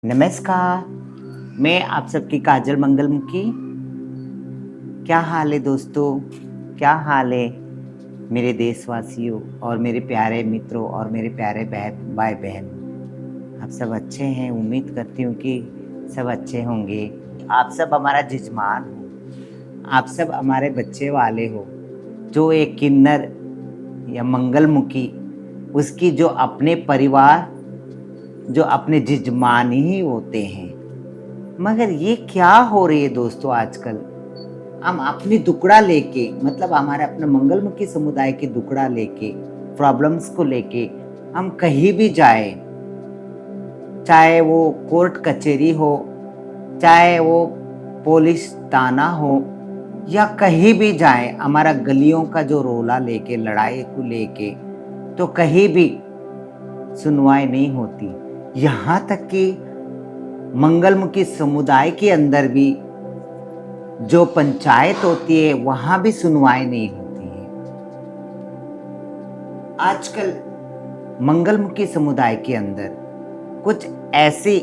नमस्कार, मैं आप सबकी काजल मंगलमुखी। क्या हाल है दोस्तों? क्या हाल है मेरे देशवासियों और मेरे प्यारे मित्रों और मेरे प्यारे भाई बहन? आप सब अच्छे हैं? उम्मीद करती हूँ कि सब अच्छे होंगे। आप सब हमारा जजमान हो, आप सब हमारे बच्चे वाले हो। जो एक किन्नर या मंगलमुखी, उसकी जो अपने परिवार, जो अपने जजमान ही होते हैं। मगर ये क्या हो रही है दोस्तों आजकल? हम अपनी दुकड़ा लेके, मतलब हमारे अपने मंगलमुखी समुदाय की दुकड़ा लेके, प्रॉब्लम्स को लेके हम कहीं भी जाए, चाहे वो कोर्ट कचहरी हो, चाहे वो पुलिस थाना हो, या कहीं भी जाए, हमारा गलियों का जो रोला लेके, लड़ाई को लेके, तो कहीं भी सुनवाई नहीं होती। यहाँ तक कि मंगलमुखी समुदाय के अंदर भी जो पंचायत होती है, वहां भी सुनवाई नहीं होती है। आजकल मंगलमुखी समुदाय के अंदर कुछ ऐसे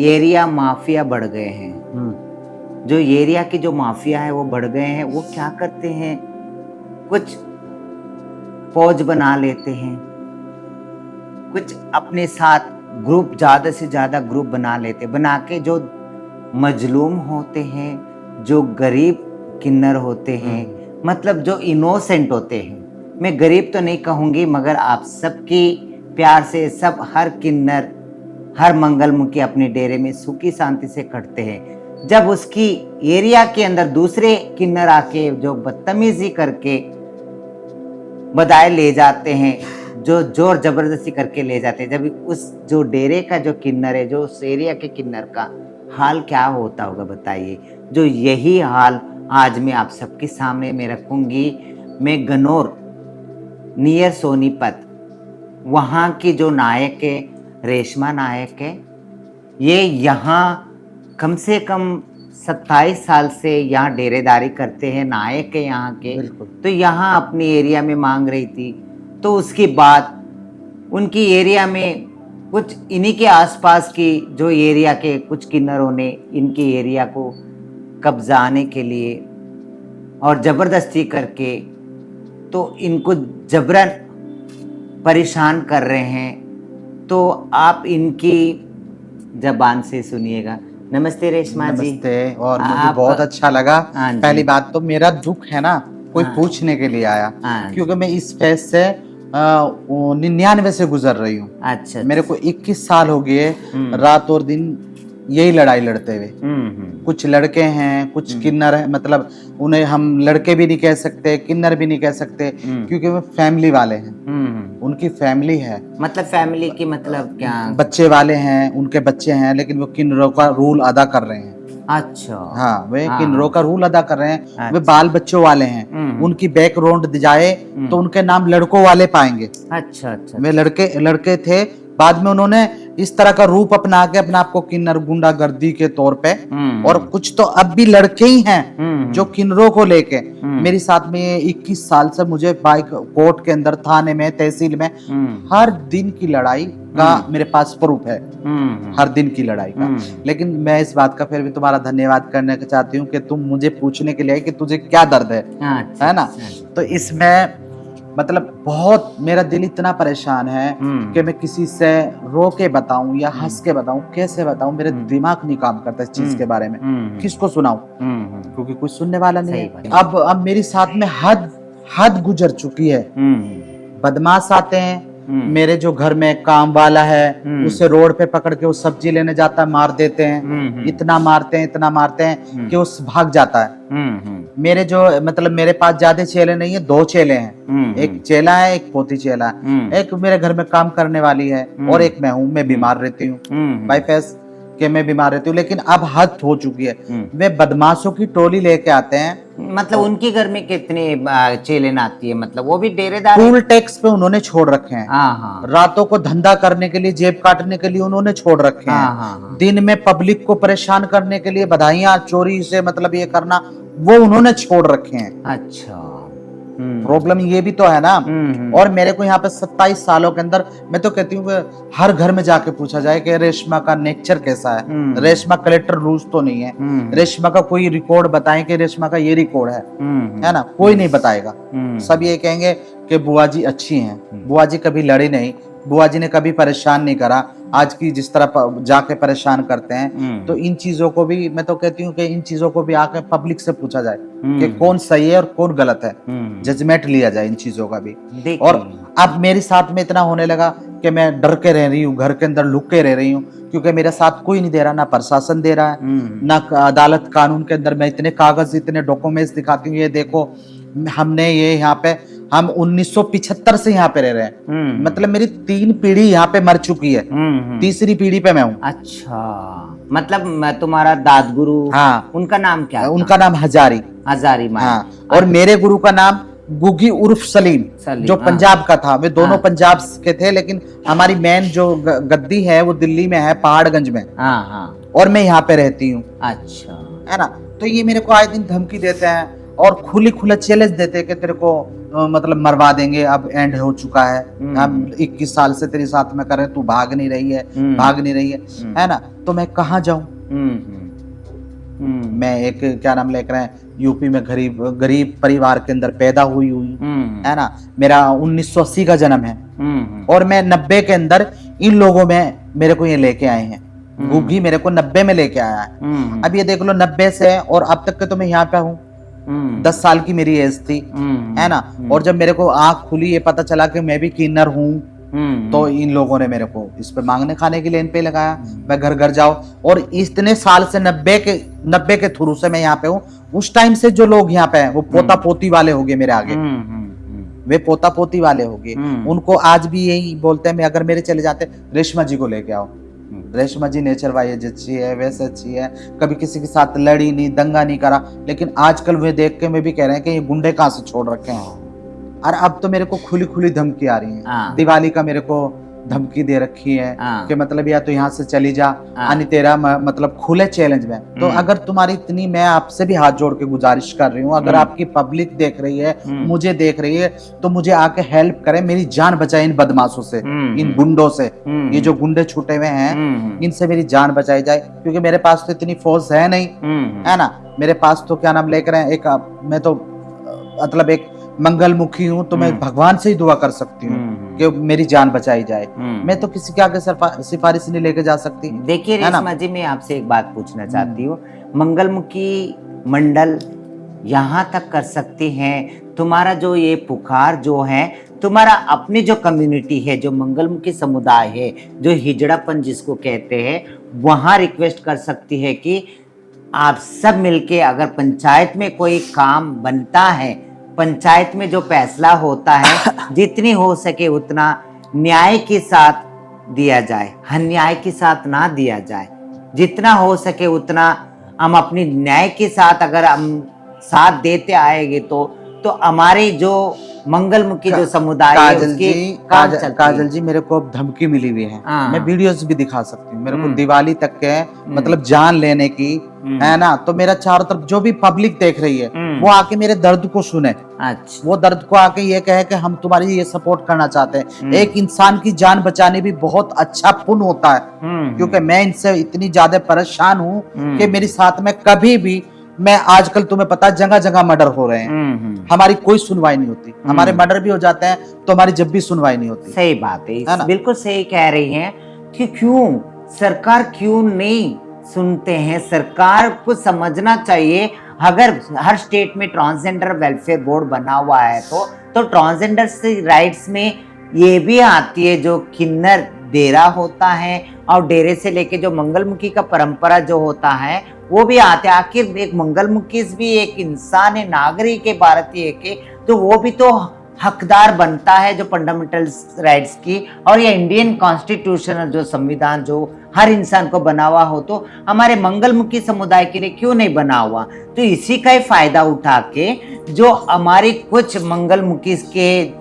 एरिया माफिया बढ़ गए हैं। जो एरिया के जो माफिया है वो बढ़ गए हैं। वो क्या करते हैं, कुछ फौज बना लेते हैं, कुछ अपने साथ ग्रुप, ज़्यादा से ज़्यादा ग्रुप बना के जो मजलूम होते हैं, जो गरीब किन्नर होते हैं, मतलब जो इनोसेंट होते हैं, मैं गरीब तो नहीं कहूँगी, मगर आप सबकी प्यार से सब, हर किन्नर, हर मंगलमुखी अपने डेरे में सुखी शांति से कटते हैं। जब उसकी एरिया के अंदर दूसरे किन्नर आके जो बदतमीजी करके बधाई ले जाते हैं, जो जोर जबरदस्ती करके ले जाते हैं, जब उस जो डेरे का जो किन्नर है, जो उस एरिया के किन्नर का हाल क्या होता होगा बताइए। जो यही हाल आज मैं आप सबके सामने में रखूंगी। मैं गनौर नियर सोनीपत, वहाँ की जो नायक है, रेशमा नायक है, ये यहाँ कम से कम 27 साल से यहाँ डेरेदारी करते हैं, नायक है यहाँ के। तो यहाँ अपनी एरिया में मांग रही थी, तो उसके बाद उनकी एरिया में कुछ इन्हीं के आसपास की जो एरिया के कुछ किन्नरों ने इनकी एरिया को कब्जाने के लिए और ज़बरदस्ती करके तो इनको जबरन परेशान कर रहे हैं। तो आप इनकी जबान से सुनिएगा। नमस्ते रेशमा जी। नमस्ते। और मुझे बहुत अच्छा लगा। पहली बात तो मेरा दुख है ना, कोई पूछने के लिए आया, क्योंकि मैं इस फेज से 99 से गुजर रही हूँ। अच्छा, मेरे को 21 साल हो गए रात और दिन यही लड़ाई लड़ते हुए। कुछ लड़के हैं, कुछ किन्नर है, मतलब उन्हें हम लड़के भी नहीं कह सकते, किन्नर भी नहीं कह सकते, क्योंकि वो फैमिली वाले हैं। उनकी फैमिली है, मतलब फैमिली की मतलब क्या, बच्चे वाले हैं, उनके बच्चे हैं, लेकिन वो किन्नरों का रूल अदा कर रहे हैं। अच्छा, हाँ, वे किन्नरों का रूल अदा कर रहे हैं। वे बाल बच्चों वाले हैं। उनकी बैकग्राउंड जाए तो उनके नाम लड़कों वाले पाएंगे। अच्छा अच्छा। वे लड़के थे। बाद में उन्होंने इस तरह का रूप अपना के अपने आप को किन्नर गुंडागर्दी के तौर पे, और कुछ तो अब भी लड़के ही हैं जो किन्नरों को लेके मेरे साथ में 21 साल से मुझे बाइक कोर्ट के अंदर, थाने में, तहसील में हर दिन की लड़ाई का मेरे पास प्रूफ है, हर दिन की लड़ाई का। लेकिन मैं इस बात का फिर भी तुम्हारा धन्यवाद करना चाहती हूँ कि तुम मुझे पूछने के लिए आए कि तुझे क्या दर्द है ना। तो इसमें मतलब बहुत मेरा दिल इतना परेशान है कि मैं किसी से रो के बताऊं या हंस के बताऊं, कैसे बताऊं, मेरे दिमाग नहीं काम करता इस चीज के बारे में। किसको सुनाऊं, क्योंकि कोई सुनने वाला नहीं है। अब मेरे साथ में हद गुजर चुकी है। बदमाश आते हैं, मेरे जो घर में काम वाला है उसे रोड पे पकड़ के वो सब्जी लेने जाता है, मार देते हैं। इतना मारते हैं कि वो भाग जाता है। मेरे जो, मतलब मेरे पास ज्यादा चेले नहीं है, 2 चेले हैं। एक चेला है, एक पोती चेला है। एक मेरे घर में काम करने वाली है और एक मैं हूँ। मैं बीमार रहती हूँ, बाईफेस के मैं बीमार रहती हूँ। लेकिन अब हद हो चुकी है। वे बदमाशों की टोली लेके आते हैं। मतलब उनके घर में कितने चेलें आती है, मतलब वो भी डेरेदार टूल टैक्स पे उन्होंने छोड़ रखे हैं। रातों को धंधा करने के लिए, जेब काटने के लिए उन्होंने छोड़ रखे हैं। दिन में पब्लिक को परेशान करने के लिए, बधाइयां चोरी से मतलब ये करना, वो उन्होंने छोड़ रखे हैं। अच्छा। प्रॉब्लम ये भी तो है ना। और मेरे को यहाँ पे 27 सालों के अंदर मैं तो कहती हूँ कि हर घर में जाके पूछा जाए कि रेशमा का नेचर कैसा है, रेशमा कलेक्टर रूल्स तो नहीं है, रेशमा का कोई रिकॉर्ड बताएं कि रेशमा का ये रिकॉर्ड है ना, कोई नहीं बताएगा। सब ये कहेंगे कि बुआ जी अच्छी हैं, बुआ जी कभी लड़ी नहीं, बुआ जी ने कभी परेशान नहीं करा, आज की जिस तरह जाके परेशान करते हैं। तो इन चीजों को भी मैं तो कहती हूँ कि इन चीजों को भी आके पब्लिक से पूछा जाए कि कौन सही है और कौन गलत है, जजमेंट लिया जाए इन चीजों का भी। और अब मेरे साथ में इतना होने लगा कि मैं डर के रह रही हूँ, घर के अंदर लुक के रह रही हूँ, क्योंकि मेरे साथ कोई नहीं दे रहा, ना प्रशासन दे रहा है, ना अदालत कानून के अंदर मैं इतने कागज इतने डॉक्यूमेंट्स दिखाती हूँ, ये देखो हमने ये यहाँ पे हम 1975 से यहाँ पे रह रहे हैं, मतलब मेरी 3 पीढ़ी यहाँ पे मर चुकी है, तीसरी पीढ़ी पे मैं हूँ। अच्छा, मतलब तुम्हारा दाद गुरु, हाँ, उनका नाम क्या था? उनका नाम हजारी माँ। हाँ, और मेरे गुरु का नाम गुगी उर्फ सलीम, जो पंजाब का था। वे दोनों पंजाब के थे, लेकिन हमारी मेन जो गद्दी है वो दिल्ली में है, पहाड़गंज में। और मैं यहाँ पे रहती हूँ। अच्छा, है ना। तो ये मेरे को आए दिन धमकी देते हैं और खुला चैलेंज देते हैं कि तेरे को मतलब मरवा देंगे, अब एंड हो चुका है, अब 21 साल से तेरे साथ में कर रहे, तू भाग नहीं रही है ना। तो मैं कहाँ जाऊं? मैं एक क्या नाम लेकर रहे हैं, यूपी में गरीब परिवार के अंदर पैदा हुई है ना। मेरा 1980 का जन्म है और मैं 90 के अंदर इन लोगों में मेरे को ये लेके आए हैं। गुग्गी मेरे को 90 में लेके आया है। अब ये देख लो 90 से और अब तक के तो मैं यहाँ पे हूँ। 10 साल की मेरी एज थी, है ना। और जब मेरे को आंख खुली, ये पता चला कि मैं भी किन्नर हूँ, तो इन लोगों ने मेरे को इस पे मांगने खाने की लेन पे लगाया, मैं घर घर जाओ। और इतने साल से 90 के थ्रू से मैं यहाँ पे हूँ। उस टाइम से जो लोग यहाँ पे हैं वो पोता पोती वाले हो गए मेरे आगे, वे पोता पोती वाले हो गए। उनको आज भी यही बोलते हैं, मैं अगर मेरे चले जाते, रेशमा जी को लेके आओ, रेशमा जी नेचर वाइज अच्छी है, वैसे अच्छी है, कभी किसी के साथ लड़ी नहीं, दंगा नहीं करा। लेकिन आजकल वे देख के मैं भी कह रहे हैं कि ये गुंडे कहाँ से छोड़ रखे हैं। और अब तो मेरे को खुली धमकी आ रही है। दिवाली का मेरे को धमकी दे रखी है कि मतलब या तो यहाँ से चली जा, यानी तेरा मतलब खुले चैलेंज में। तो अगर तुम्हारी इतनी, मैं आपसे भी हाथ जोड़ के गुजारिश कर रही हूँ, अगर आपकी पब्लिक देख रही है, मुझे देख रही है, तो मुझे आके हेल्प करें, मेरी जान बचाए इन बदमाशों से, इन गुंडों से। ये जो गुंडे छूटे हुए हैं, इनसे मेरी जान बचाई जाए, क्योंकि मेरे पास तो इतनी फोर्स है नहीं, है ना। मेरे पास तो क्या नाम लेकर एक, मैं तो मतलब एक मंगलमुखी हूँ, तो मैं भगवान से ही दुआ कर सकती हूँ कि मेरी जान बचाई जाए। मैं तो किसी के आगे सिफारिश नहीं लेके जा सकती। देखिए रेशमा जी, मैं आपसे एक बात पूछना चाहती हूँ, मंगलमुखी मंडल यहाँ तक कर सकती हैं, तुम्हारा जो ये पुकार जो है, तुम्हारा अपनी जो कम्युनिटी है, जो मंगलमुखी समुदाय है, जो हिजड़ापन जिसको कहते हैं, वहाँ रिक्वेस्ट कर सकती है कि आप सब मिलके अगर पंचायत में कोई काम बनता है, पंचायत में जो फैसला होता है, जितनी हो सके उतना न्याय के साथ दिया जाए, अन्याय के साथ ना दिया जाए। जितना हो सके उतना हम अपनी न्याय के साथ अगर हम साथ देते आएंगे तो हमारे जो मंगलमुखी जो समुदाय है उसकी काजल जी मेरे को धमकी मिली हुई है। मैं वीडियोस भी दिखा सकती हूँ। मेरे को दिवाली तक के मतलब जान लेने की, है ना। तो मेरा चारों तरफ जो भी पब्लिक देख रही है वो आके मेरे दर्द को सुने। अच्छा। वो दर्द को आके ये कहे कि हम तुम्हारी ये सपोर्ट करना चाहते हैं। एक इंसान की जान बचाने भी बहुत अच्छा पुण्य होता है, क्योंकि मैं इनसे इतनी ज्यादा परेशान हूँ कि मेरे साथ में कभी भी, मैं आजकल तुम्हें पता जगह जगह मर्डर हो रहे हैं, हमारी कोई सुनवाई नहीं होती। हमारे मर्डर भी हो जाते हैं तो हमारी जब भी सुनवाई नहीं होती। सही बात है, बिल्कुल सही कह रही हैं कि क्यों सरकार क्यों नहीं सुनते हैं। सरकार को समझना चाहिए, अगर हर स्टेट में ट्रांसजेंडर वेलफेयर बोर्ड बना हुआ है तो ट्रांसजेंडर से राइट्स में ये भी आती है, जो किन्नर डेरा होता है और डेरे से लेके जो मंगलमुखी का परंपरा जो होता है वो भी आते हैं। आखिर एक मंगलमुखी भी एक इंसान है, नागरिक है भारतीय के, तो वो भी तो हकदार बनता है जो फंडामेंटल राइट्स की। और ये इंडियन कॉन्स्टिट्यूशन जो संविधान जो हर इंसान को बना हुआ हो, तो हमारे मंगलमुखी समुदाय के लिए क्यों नहीं बना हुआ। तो इसी का ही फायदा उठा के जो हमारी कुछ मंगलमुखी के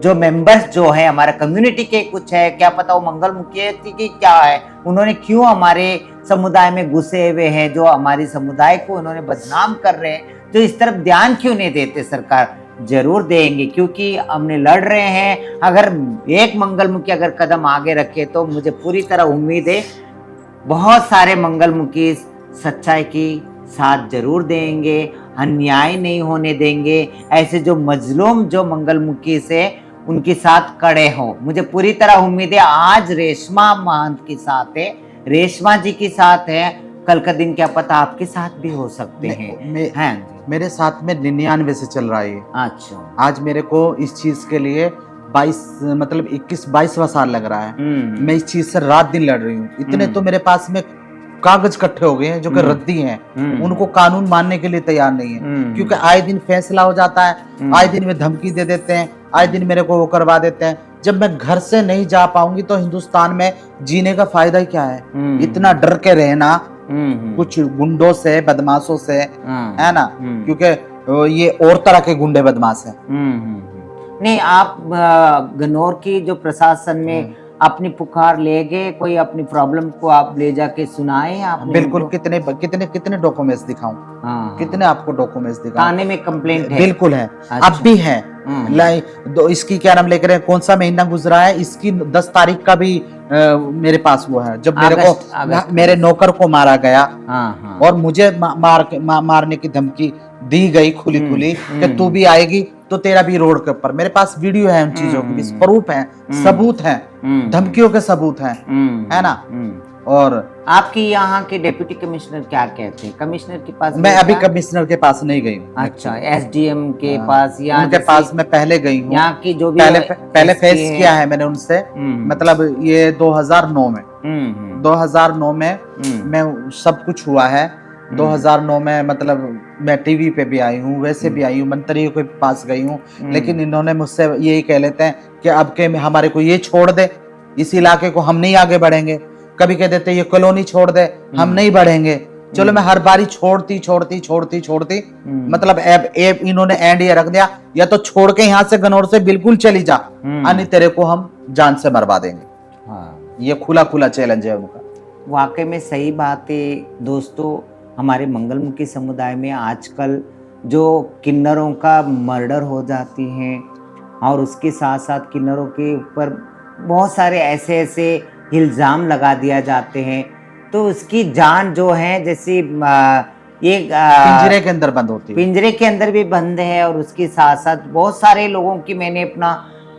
जो मेंबर्स जो है, हमारा कम्युनिटी के कुछ है, क्या पता वो मंगलमुखी की क्या है, उन्होंने क्यों हमारे समुदाय में घुसे हुए हैं, जो हमारे समुदाय को उन्होंने बदनाम कर रहे हैं, तो इस तरफ ध्यान क्यों नहीं देते सरकार। जरूर देंगे, क्योंकि हमने लड़ रहे हैं। अगर एक मंगलमुखी अगर कदम आगे रखे तो मुझे पूरी तरह उम्मीद है बहुत सारे मंगलमुखी सच्चाई की साथ जरूर देंगे, अन्याय नहीं होने देंगे। ऐसे जो मजलूम जो मंगलमुखी से उनके साथ खड़े हो, मुझे पूरी तरह उम्मीद है। आज रेशमा महंत के साथ है, रेशमा जी के साथ है, कल का दिन क्या पता आपके साथ भी हो सकते हैं। हैं मेरे साथ में 99 से चल रहा है ये। अच्छा, आज मेरे को इस चीज के लिए 22 मतलब 21-22वां साल लग रहा है। मैं इस चीज से रात दिन लड़ रही हूँ। इतने तो मेरे पास में कागज इकट्ठे हो गए हैं जो कि रद्दी हैं, उनको कानून मानने के लिए तैयार नहीं है, क्योंकि आए दिन फैसला हो जाता है, आए दिन में धमकी दे देते हैं, आए दिन मेरे को वो करवा देते हैं। जब मैं घर से नहीं जा पाऊंगी तो हिंदुस्तान में जीने का फायदा ही क्या है? इतना डर के रहना कुछ गुंडों से, बदमाशों से, है ना, क्योंकि ये और तरह के गुंडे बदमाश हैं। नहीं, आप गन्नौर की जो प्रशासन में अपनी पुकार ले गए, कोई अपनी प्रॉब्लम को आप ले जाके सुनाए आपने? बिल्कुल। कितने कितने कितने डॉक्यूमेंट्स दिखाऊं? कितने आपको डॉक्यूमेंट्स दिखाऊं? थाने में कंप्लेंट है? बिल्कुल है। अच्छा। अब भी है। इसकी क्या नाम लेकर कौन सा महीना गुजरा है, इसकी 10 तारीख का भी मेरे पास वो है, जब मेरे को मेरे नौकर को मारा गया और मुझे मारने की धमकी दी गई खुली खुली कि तू भी आएगी तो तेरा भी रोड के ऊपर। मेरे पास वीडियो है उन चीजों की, प्रूफ है, सबूत है, धमकियों के सबूत हैं, है ना। और आपकी यहाँ के डिप्टी कमिश्नर क्या कहते हैं? कमिश्नर के पास? मैं अभी कमिश्नर के पास नहीं गई हूँ। अच्छा, एसडीएम के पास या उनके पास मैं पहले गई हूँ। यहाँ की जो भी पहले फेस किया है मैंने उनसे, मतलब ये 2009 में 2009 में मैं सब कुछ हुआ है। 2009 में मतलब मैं टीवी पे भी आई हूँ, वैसे भी आई हूँ, मंत्रियों के पास गई हूँ, लेकिन इन्होंने मुझसे यही कह लेते हैं कि अब के हमारे को ये छोड़ दे, इस इलाके को हम नहीं आगे बढ़ेंगे। कभी कह देते ये कॉलोनी छोड़ दे, हम नहीं बढ़ेंगे। चलो मैं हर बारी छोड़ती मतलब अब इन्होंने एंड ये रख दिया, या तो छोड़ के यहाँ से गन्नौर से बिल्कुल चली जा, अन्य तेरे को हम जान से मरवा देंगे। ये खुला चैलेंज है उनका। वाकई में सही बात है दोस्तों। हमारे मंगलमुखी समुदाय में आजकल जो किन्नरों का मर्डर हो जाती हैं, और उसके साथ साथ किन्नरों के ऊपर बहुत सारे ऐसे इल्ज़ाम लगा दिया जाते हैं, तो उसकी जान जो है जैसे ये पिंजरे के अंदर बंद होती है, पिंजरे के अंदर भी बंद है। और उसके साथ साथ बहुत सारे लोगों की मैंने अपना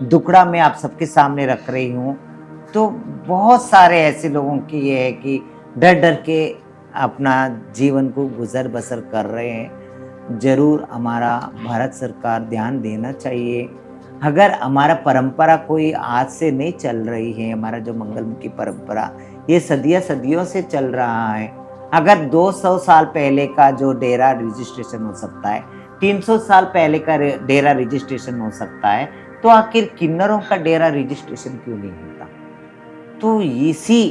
दुखड़ा में आप सबके सामने रख रही हूँ। तो बहुत सारे ऐसे लोगों की ये है कि डर के अपना जीवन को गुजर बसर कर रहे हैं। जरूर हमारा भारत सरकार ध्यान देना चाहिए। अगर हमारा परंपरा कोई आज से नहीं चल रही है, हमारा जो मंगलमुखी परंपरा ये सदियों से चल रहा है। अगर 200 साल पहले का जो डेरा रजिस्ट्रेशन हो सकता है, 300 साल पहले का डेरा रजिस्ट्रेशन हो सकता है, तो आखिर किन्नरों का डेरा रजिस्ट्रेशन क्यों नहीं होता? तो इसी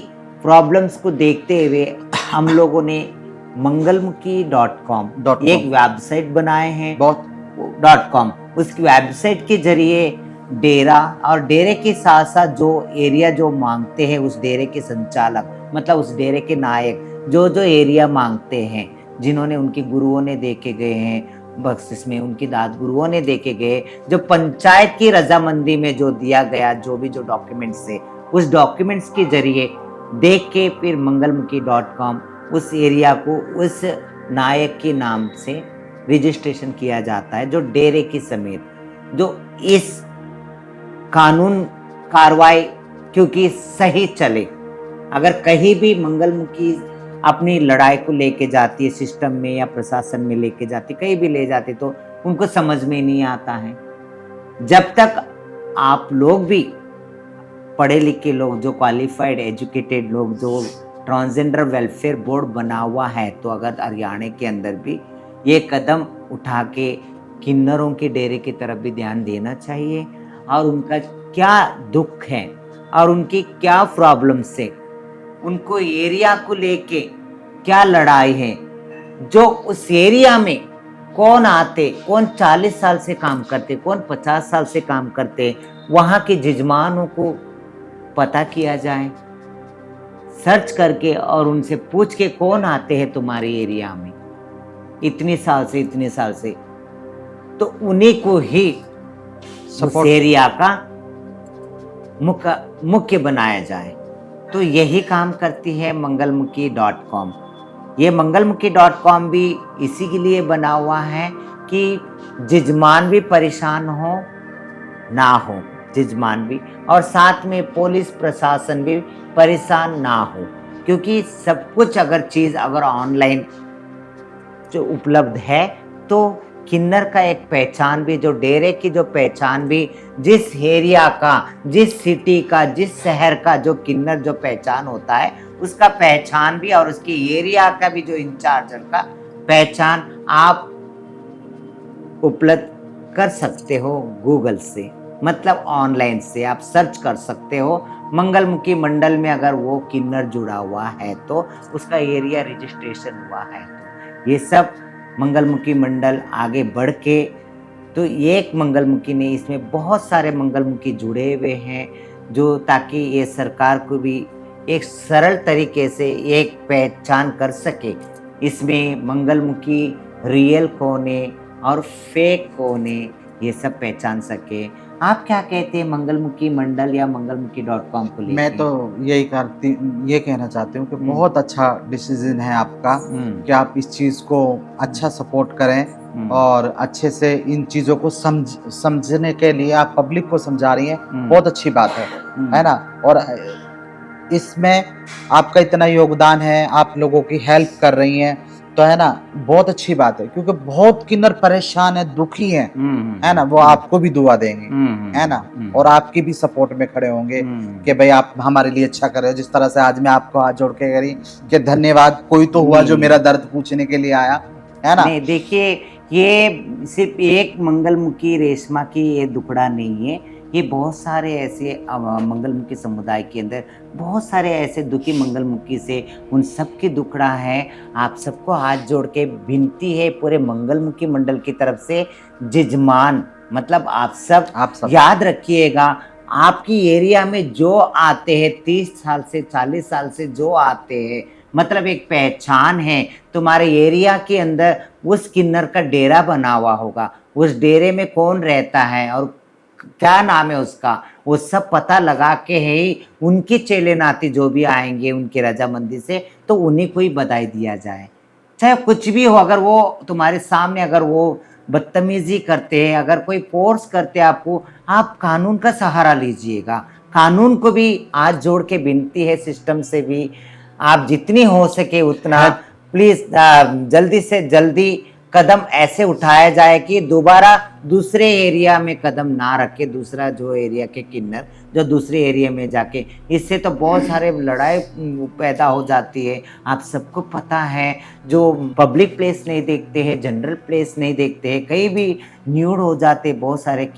प्रॉब्लम्स को देखते हुए हम लोगों ने mangalmukhi.com एक वेबसाइट बनाए हैं, .com। उसकी वेबसाइट के जरिए डेरा और डेरे के साथ साथ जो एरिया जो मांगते हैं, उस डेरे के संचालक मतलब उस डेरे के नायक जो एरिया मांगते हैं, जिन्होंने उनके गुरुओं ने देखे गए हैं बख्शिश में, उनकी दाद गुरुओं ने देखे गए, जो पंचायत की रजामंदी में जो दिया गया जो डॉक्यूमेंट्स है, उस डॉक्यूमेंट्स के जरिए देख के फिर mangalmukhi.com उस एरिया को उस नायक के नाम से रजिस्ट्रेशन किया जाता है, जो डेरे के समेत, जो इस कानून कार्रवाई क्योंकि सही चले। अगर कहीं भी मंगलमुखी अपनी लड़ाई को लेके जाती है सिस्टम में या प्रशासन में लेके जाती, कहीं भी ले जाती, तो उनको समझ में नहीं आता है। जब तक आप लोग भी पढ़े लिखे लोग, जो क्वालिफाइड एजुकेटेड लोग, जो ट्रांसजेंडर वेलफेयर बोर्ड बना हुआ है, तो अगर हरियाणा के अंदर भी ये कदम उठा के किन्नरों के डेरे की तरफ भी ध्यान देना चाहिए, और उनका क्या दुख है और उनकी क्या प्रॉब्लम्स है, उनको एरिया को लेके क्या लड़ाई है, जो उस एरिया में कौन आते, कौन 40 साल से काम करते, कौन 50 साल से काम करते, वहाँ के जजमानों को पता किया जाए, सर्च करके, और उनसे पूछ के कौन आते हैं तुम्हारे एरिया में इतने साल से, तो उन्हीं को ही उस Support- एरिया का मुख्य बनाया जाए। तो यही काम करती है मंगलमुखी.com। ये मंगलमुखी.com भी इसी के लिए बना हुआ है कि जजमान भी परेशान हो ना हो, जजमान भी, और साथ में पुलिस प्रशासन भी परेशान ना हो, क्योंकि सब कुछ अगर चीज़ अगर ऑनलाइन जो उपलब्ध है तो किन्नर का एक पहचान भी, जो डेरे की जो पहचान भी, जिस एरिया का, जिस सिटी का, जिस शहर का जो किन्नर जो पहचान होता है उसका पहचान भी, और उसकी एरिया का भी जो इंचार्ज का पहचान आप उपलब्ध कर सकते हो गूगल से, मतलब ऑनलाइन से आप सर्च कर सकते हो मंगलमुखी मंडल में अगर वो किन्नर जुड़ा हुआ है तो, उसका एरिया रजिस्ट्रेशन हुआ है तो। ये सब मंगलमुखी मंडल आगे बढ़ के, तो एक मंगलमुखी नहीं, इसमें बहुत सारे मंगलमुखी जुड़े हुए हैं, जो ताकि ये सरकार को भी एक सरल तरीके से एक पहचान कर सके। इसमें मंगलमुखी रियल कौन है और फेक कौन है ये सब पहचान सके। आप क्या कहते हैं मंगलमुखी मंडल या मंगलमुखी.com को लेकर? मैं तो ये कहना चाहती हूँ कि बहुत अच्छा डिसीजन है आपका कि आप इस चीज को अच्छा सपोर्ट करें और अच्छे से इन चीजों को समझने के लिए आप पब्लिक को समझा रही हैं, बहुत अच्छी बात है ना। और इसमें आपका इतना योगदान है, आप लोगों की हेल्प कर रही हैं, तो है ना, बहुत अच्छी बात है, क्योंकि बहुत किन्नर परेशान है, दुखी है ना, वो आपको भी दुआ देंगे, है ना, और आपकी भी सपोर्ट में खड़े होंगे कि भाई आप हमारे लिए अच्छा कर रहे हो। जिस तरह से आज मैं आपको हाथ जोड़ के करी कि धन्यवाद, कोई तो हुआ जो मेरा दर्द पूछने के लिए आया, है ना। नहीं, देखिए, ये सिर्फ एक मंगलमुखी रेशमा की ये दुखड़ा नहीं है, ये बहुत सारे ऐसे मंगलमुखी समुदाय के अंदर बहुत सारे ऐसे दुखी मंगलमुखी से उन सब की दुखड़ा है। आप सबको हाथ जोड़ के विनती है पूरे मंगलमुखी मंडल की तरफ से, जजमान मतलब आप सब याद रखिएगा, आपकी एरिया में जो आते हैं 30 साल से 40 साल से जो आते हैं, मतलब एक पहचान है तुम्हारे एरिया के अंदर, उस किन्नर का डेरा बना हुआ होगा, उस डेरे में कौन रहता है और क्या नाम है उसका, वो सब पता लगा के ही उनके चेले नाती जो भी आएंगे उनकी रजामंदी से, तो उन्हीं को ही बधाई दिया जाए। चाहे कुछ भी हो, अगर वो तुम्हारे सामने अगर वो बदतमीजी करते हैं, अगर कोई फोर्स करते हैं आपको, आप कानून का सहारा लीजिएगा। कानून को भी हाथ जोड़ के विनती है, सिस्टम से भी आप जितनी हो सके उतना प्लीज जल्दी से जल्दी कदम ऐसे उठाया जाए कि दोबारा दूसरे एरिया में कदम ना रखे, दूसरा जो एरिया के किन्नर जो दूसरे एरिया में जाके, इससे तो बहुत सारे लड़ाई पैदा हो जाती है। आप सबको पता है, जो पब्लिक प्लेस नहीं देखते हैं, जनरल प्लेस नहीं देखते हैं, कहीं भी न्यूड हो जाते बहुत सारे।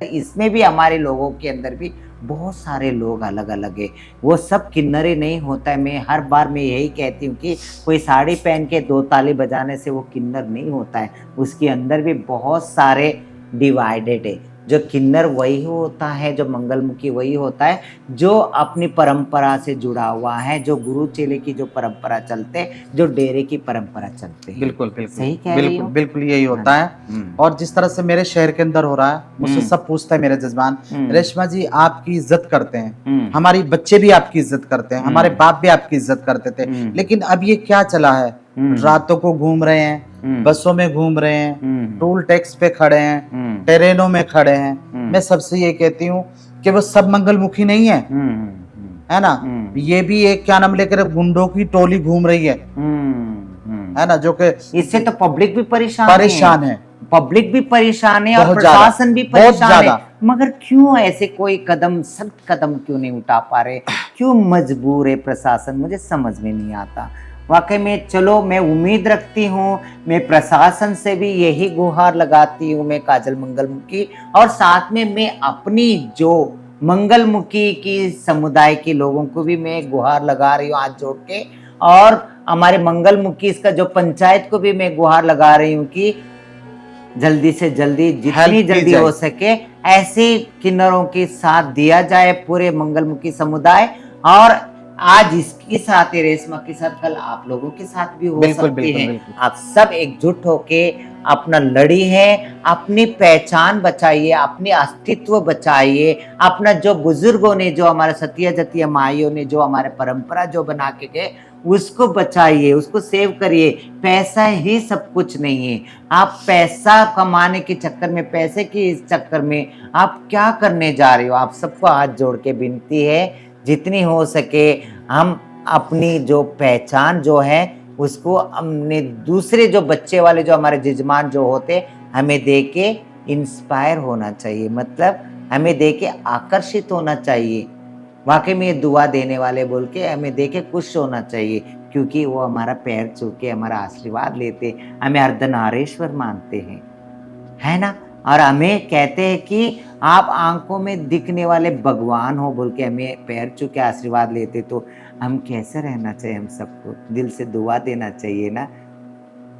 इसमें भी हमारे लोगों के अंदर भी बहुत सारे लोग अलग अलग है, वो सब किन्नरे नहीं होता है। मैं हर बार मैं यही कहती हूँ कि कोई साड़ी पहन के 2 ताली बजाने से वो किन्नर नहीं होता है, उसके अंदर भी बहुत सारे डिवाइडेड है। जो किन्नर वही होता है, जो मंगलमुखी वही होता है जो अपनी परंपरा से जुड़ा हुआ है, जो गुरु चेले की जो परंपरा चलते, जो डेरे की परंपरा चलते हैं। बिल्कुल बिल्कुल सही कह रही हो? बिल्कुल यही होता है। और जिस तरह से मेरे शहर के अंदर हो रहा है, मुझसे सब पूछता है मेरे जजमान, रेशमा जी आपकी इज्जत करते हैं, हमारी बच्चे भी आपकी इज्जत करते हैं, हमारे बाप भी आपकी इज्जत करते थे, लेकिन अब ये क्या चला है, रातों को घूम रहे हैं, बसों में घूम रहे हैं, टोल टैक्स पे खड़े हैं, ट्रेनों में खड़े हैं। मैं सबसे ये कहती हूँ कि वो सब मंगलमुखी नहीं है, है ना, ये भी एक क्या नाम लेकर गुंडों की टोली घूम रही है ना, जो कि इससे तो पब्लिक भी परेशान है, पब्लिक भी परेशान है और प्रशासन भी परेशान है। मगर क्यों ऐसे कोई कदम, सख्त कदम क्यों नहीं उठा पा रहे, क्यों मजबूर है प्रशासन, मुझे समझ में नहीं आता वाकई में। चलो, मैं उम्मीद रखती हूँ, मैं प्रशासन से भी यही गुहार लगाती हूँ, मैं काजल मंगलमुखी, और साथ में मैं अपनी जो मंगलमुखी की समुदाय के लोगों को भी मैं गुहार लगा रही हूँ हाथ जोड़ के, और हमारे मंगलमुखी इसका जो पंचायत को भी मैं गुहार लगा रही हूँ कि जल्दी से जल्दी, जितनी जल्दी हो सके ऐसे किन्नरों के साथ दिया जाए पूरे मंगलमुखी समुदाय। और आज इसके साथ रेशमा के साथ कल आप लोगों के साथ भी हो बिल्कुल, सकती बिल्कुल, है। बिल्कुल। आप सब एकजुट होके अपना लड़ी है, अपनी पहचान बचाइए, अपनी अस्तित्व बचाइए, अपना जो बुजुर्गों ने, जो हमारे सतिया जतिया माइयों ने जो हमारे परंपरा जो बना के गए उसको बचाइए, उसको सेव करिए। पैसा ही सब कुछ नहीं है। आप पैसा कमाने के चक्कर में, पैसे के इस चक्कर में आप क्या करने जा रहे हो? आप सबको हाथ जोड़ के विनती है, जितनी हो सके हम अपनी जो पहचान जो है उसको हमने दूसरे जो बच्चे वाले जो हमारे जजमान जो होते हमें देख के इंस्पायर होना चाहिए, मतलब हमें देख के आकर्षित होना चाहिए। वाकई में ये दुआ देने वाले बोल के हमें देख के खुश होना चाहिए, क्योंकि वो हमारा पैर छू के हमारा आशीर्वाद लेते, हमें अर्धनारीश्वर मानते हैं, है ना। और हमें कहते हैं कि आप आंखों में दिखने वाले भगवान हो बोल के हमें पैर छू के आशीर्वाद लेते, तो हम कैसे रहना चाहिए? हम सबको दिल से दुआ देना चाहिए ना।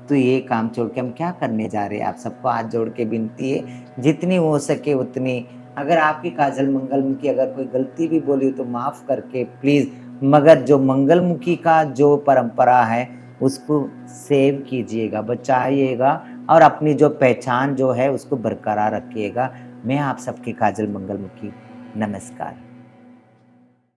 तो ये काम छोड़ के हम क्या करने जा रहे हैं? आप सबको हाथ जोड़ के विनती है, जितनी हो सके उतनी। अगर आपकी काजल मंगलमुखी अगर कोई गलती भी बोली तो माफ़ करके प्लीज़, मगर जो मंगलमुखी का जो परंपरा है उसको सेव कीजिएगा, बचाइएगा और अपनी जो पहचान जो है उसको बरकरार रखिएगा। मैं आप सबकी काजल मंगलमुखी, नमस्कार।